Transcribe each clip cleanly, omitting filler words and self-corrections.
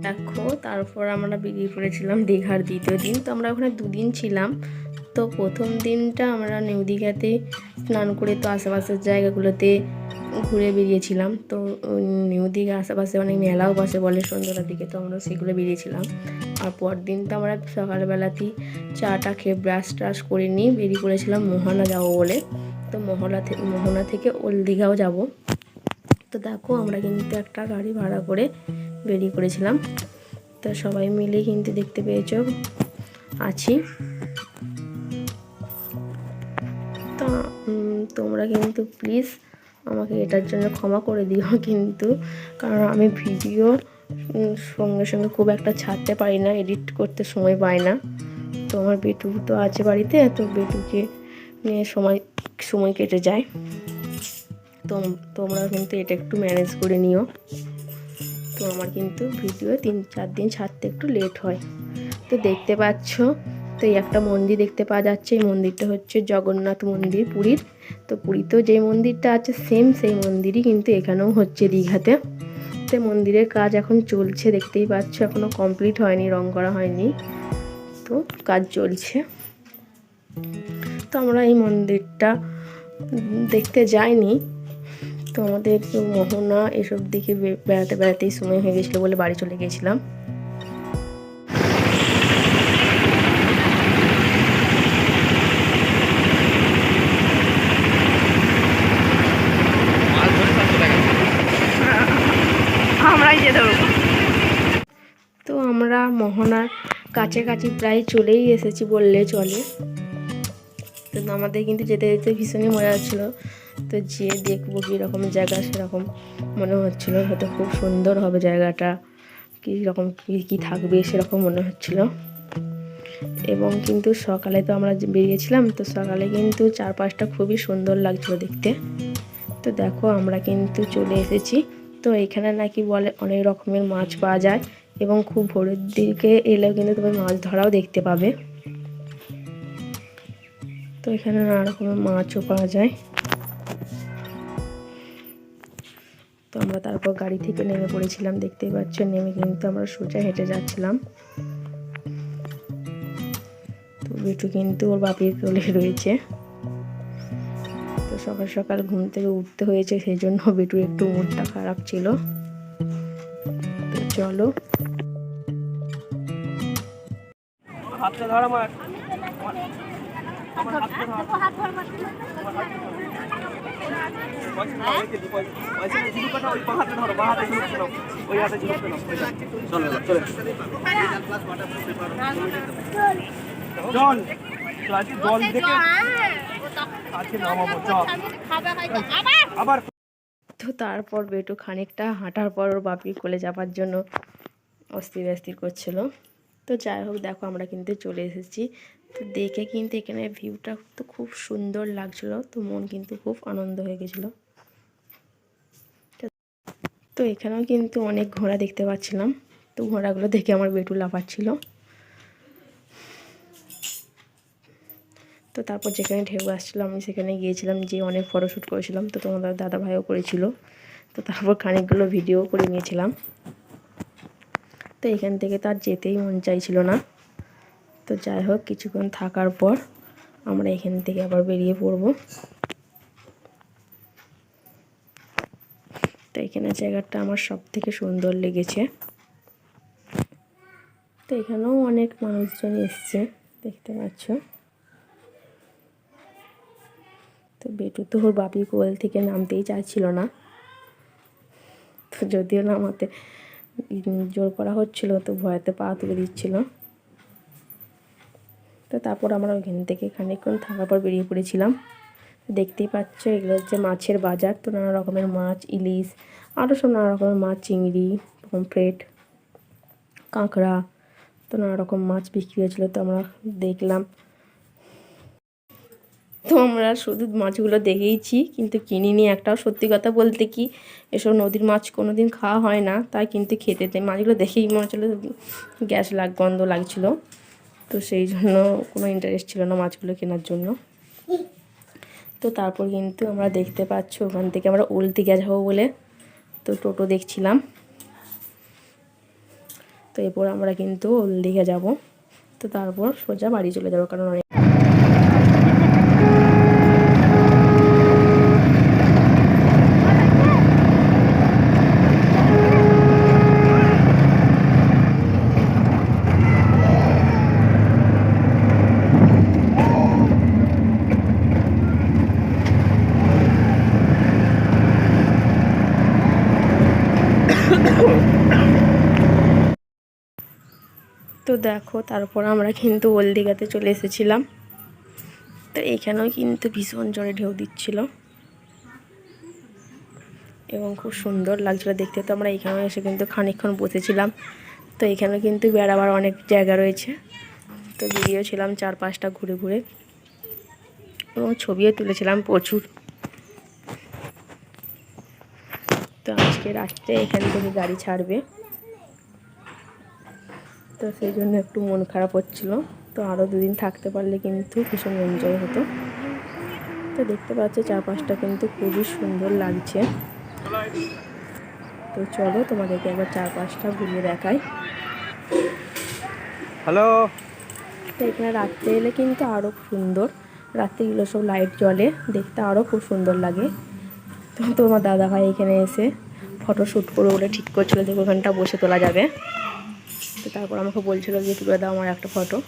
দেখো তারপর আমরা বেরিয়ে পড়েছিলাম দীঘার দ্বিতীয় দিন। তো আমরা ওখানে দুদিন ছিলাম। তো প্রথম দিনটা আমরা নিউ দীঘাতে স্নান করে তো আশেপাশের জায়গাগুলোতে ঘুরে বেরিয়েছিলাম। তো নিউ দীঘা আশেপাশে অনেক মেলাও বসে বলে সন্ধ্যার দিকে, তো আমরা সেগুলো বেরিয়েছিলাম। আর পরের দিন তো আমরা সকালবেলাতেই চাটা খেয়ে ব্রাশ ট্রাশ করে নিয়ে বেরিয়ে পড়েছিলাম মোহনা যাবো বলে। তো মোহনা থেকে ওল্ড দীঘাও যাব। তো দেখো আমরা কিন্তু একটা গাড়ি ভাড়া করে বেরিয়ে পড়েছিলাম। তো সবাই মিলে কিন্তু দেখতে পেয়েছো আছি। তো তোমরা কিন্তু প্লিজ আমাকে এটার জন্য ক্ষমা করে দিও কিন্তু, কারণ আমি ভিডিও সঙ্গে সঙ্গে খুব একটা ছাড়তে পারি না, এডিট করতে সময় পাই না। তো আমার বেটু তো আছে বাড়িতে, তো বেটুকে নিয়ে সময় কেটে যায়। তো তোমরা কিন্তু এটা একটু ম্যানেজ করে নিও। তো আমার কিন্তু ভিডিও 3-4 দিন ছাড়তে একটু লেট হয়। তো দেখতে পাচ্ছ, তো এই একটা মন্দির দেখতে পাওয়া যাচ্ছে। এই মন্দিরটা হচ্ছে জগন্নাথ মন্দির পুরীর। তো পুরীতেও যে মন্দিরটা আছে সেম সেই মন্দিরই কিন্তু এখানেও হচ্ছে দীঘাতে। তো মন্দিরের কাজ এখন চলছে, দেখতেই পাচ্ছ, এখনও কমপ্লিট হয়নি, রং করা হয়নি, তো কাজ চলছে। তো আমরা এই মন্দিরটা দেখতে যাইনি। তো আমাদের মোহনা এসব দিকে বেড়াতে বেড়াতেই সময় হয়ে গেছিলো বলে বাড়ি চলে গেছিলাম। আমরাই যেতে পারবো। তো আমরা মোহনার কাছাকাছি প্রায় চলেই এসেছি বললে চলে। তো আমাদের কিন্তু যেতে যেতে ভীষণই মজা হচ্ছিলো। তো যে দেখবো কীরকম জায়গা সেরকম মনে হচ্ছিলো, হয়তো খুব সুন্দর হবে জায়গাটা, কীরকম কী থাকবে সেরকম মনে হচ্ছিলো। এবং কিন্তু সকালে তো আমরা বেরিয়েছিলাম, তো সকালে কিন্তু চারপাশটা খুবই সুন্দর লাগছিলো দেখতে। তো দেখো আমরা কিন্তু চলে এসেছি। তো এখানে নাকি বলে অনেক রকমের মাছ পাওয়া যায়, এবং খুব ভোরের দিকে এলেও কিন্তু তুমি মাছ ধরাও দেখতে পাবে। তো এখানে নানা রকমের মাছও পাওয়া যায়। তো আমরা তারপর গাড়ি থেকে নেমে পড়েছিলাম, দেখতেই পাচ্ছ। নেমে কিন্তু আমরা সোজা হেঁটে যাচ্ছিলাম। তো বেটু কিন্তু ওর বাপির কোলে রয়েছে। তো সকাল সকাল ঘুম থেকে উঠতে হয়েছে, সেই জন্য বেটুর একটু মুডটা খারাপ ছিল। তো চলো। তো তারপর বেটু খানিকটা হাঁটার পর ওর বাপির কোলে যাবার জন্য অস্থির করছিল। তো যাই হোক, দেখো আমরা কিন্তু চলে এসেছি। তো দেখে কিন্তু এখানে ভিউটা তো খুব সুন্দর লাগছিলো, তো মন কিন্তু খুব আনন্দ হয়ে গেছিলো। তো এখানেও কিন্তু অনেক ঘোড়া দেখতে পাচ্ছিলাম। তো ঘোড়াগুলো দেখে আমার বেটু লাফাচ্ছিল। তো তারপর যেখানে ঢেউ আসছিলো আমি সেখানে গিয়েছিলাম, যে অনেক ফটোশ্যুট করেছিলাম। তো তোমাদের দাদা ভাইও করেছিল। তো তারপর খানিকগুলো ভিডিও করে নিয়েছিলাম। তো এখান থেকে তার যেতেই মন চাইছিল না। তো যাই হোক, কিছুক্ষণ থাকার পর আমরা এখান থেকে আবার বেরিয়ে পড়ব। তো এখানে জায়গাটা আমার সব থেকে সুন্দর লেগেছে। তো এখানেও অনেক মানুষজন এসছে, দেখতে পাচ্ছ। তো বেটু তো ওর বাপির কোল থেকে নামতেই চাইছিল না। তো যদিও নামাতে জোর করা হচ্ছিল, তো ভয়তে পা তুলে দিচ্ছিল। তো তারপর আমরা ওইখান থেকে খানিকক্ষণ থাকার পর বেরিয়ে পড়েছিলাম। দেখতেই পাচ্ছ এগুলো হচ্ছে মাছের বাজার। তো নানা রকমের মাছ, ইলিশ, আরও সব নানা রকমের মাছ, চিংড়ি, পমফ্রেট, কাঁকড়া, তো নানা রকম মাছ বিক্রি হয়েছিলো। তো আমরা দেখলাম। তো আমরা শুধু মাছগুলো দেখেইছি, কিন্তু কিনিনি একটাও। সত্যি কথা বলতে কি, এসব নদীর মাছ কোনো দিন খাওয়া হয় না, তাই কিন্তু খেতে দেয়। মাছগুলো দেখেই মনে হচ্ছিলো গন্ধ লাগছিলো। তো সেই জন্য কোনো ইন্টারেস্ট ছিল না মাছগুলো কেনার জন্য। তো তারপর কিন্তু আমরা দেখতে পাচ্ছ ওখান থেকে আমরা ওল্ড দীঘা যাবো বলে তো টোটো দেখছিলাম। তো এরপর আমরা কিন্তু ওল দিঘা যাব। তো তারপর সোজা বাড়ি চলে যাবো, কারণ অনেক তো দেখো তারপর আমরা কিন্তু ওল দিঘাতে চলে এসেছিলাম। তো এখানেও কিন্তু ভীষণ জোরে ঢেউ দিচ্ছিল এবং খুব সুন্দর লাগছিলো দেখতে। তো আমরা এখানেও এসে কিন্তু খানিকক্ষণ বসেছিলাম। তো এখানেও কিন্তু বেড়াবার অনেক জায়গা রয়েছে। তো বেরিয়েছিলাম 4-5টা ঘুরে ঘুরে এবং ছবিও তুলেছিলাম প্রচুর। তো আজকে রাত্রে এখান থেকে গাড়ি ছাড়বে, তো সেই জন্য একটু মন খারাপ হচ্ছিল। তো আরও 2 দিন থাকতে পারলে কিন্তু ভীষণ এনজয় হতো। তো দেখতে পাচ্ছি চারপাশটা কিন্তু খুবই সুন্দর লাগছে। তো চলো তোমাদেরকে একবার চারপাশটা ঘুরিয়ে দেখাই। হ্যালো। তো এখানে রাত্রে এলে কিন্তু আরও সুন্দর, রাত্রিগুলো সব লাইট জ্বলে, দেখতে আরও খুব সুন্দর লাগে। তো তোমার দাদাভাই এখানে এসে ফটো শ্যুট করে বলে ঠিক করছিলো যে ওখানটা বসে তোলা যাবে। তো তারপর আমাকে বলছিল যে তুলে দাও আমার একটা ফটো।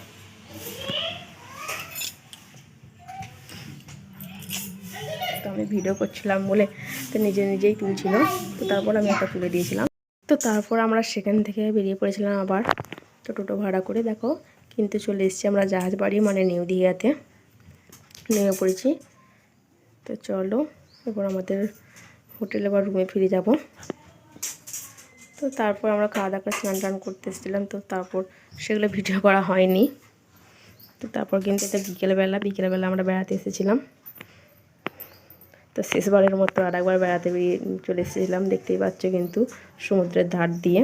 তো আমি ভিডিও করছিলাম বলে তো নিজেই তুলছিল। তো তারপর আমি একটা তুলে দিয়েছিলাম। তো তারপর আমরা সেখান থেকে বেরিয়ে পড়েছিলাম আবার। তো টোটো ভাড়া করে দেখো কিন্তু চলে এসেছি আমরা জাহাজ বাড়ি মানে নিউ দীঘাতে নেমে পড়েছি। তো চলো এবার আমাদের হোটেলে বা রুমে ফিরে যাব। তো তারপর আমরা খাওয়া দাওয়া করে স্নান টান করতে এসেছিলাম। তো তারপর সেগুলো ভিডিও করা হয়নি। তো তারপর কিন্তু এটা বিকেলবেলা আমরা বেড়াতে এসেছিলাম। তো শেষবারের মতো আর একবার বেড়াতে বেরিয়ে চলে এসেছিলাম, দেখতেই পাচ্ছ কিন্তু সমুদ্রের ধার দিয়ে।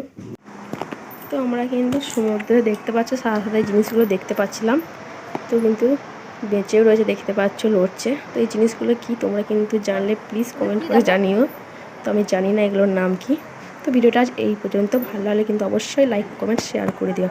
তো আমরা কিন্তু সমুদ্রে দেখতে পাচ্ছ সাদা সাদা জিনিসগুলো দেখতে পাচ্ছিলাম। তো কিন্তু বেঁচেও রয়েছে, দেখতে পাচ্ছ লড়ছে। তো এই জিনিসগুলো কি তোমরা কিন্তু জানলে প্লিজ কমেন্ট করে জানিও। তো আমি জানি না এগুলোর নাম কি। তো ভিডিওটা আজ এই পর্যন্ত, ভালো লাগলে কিন্তু অবশ্যই লাইক কমেন্ট শেয়ার করে দিও।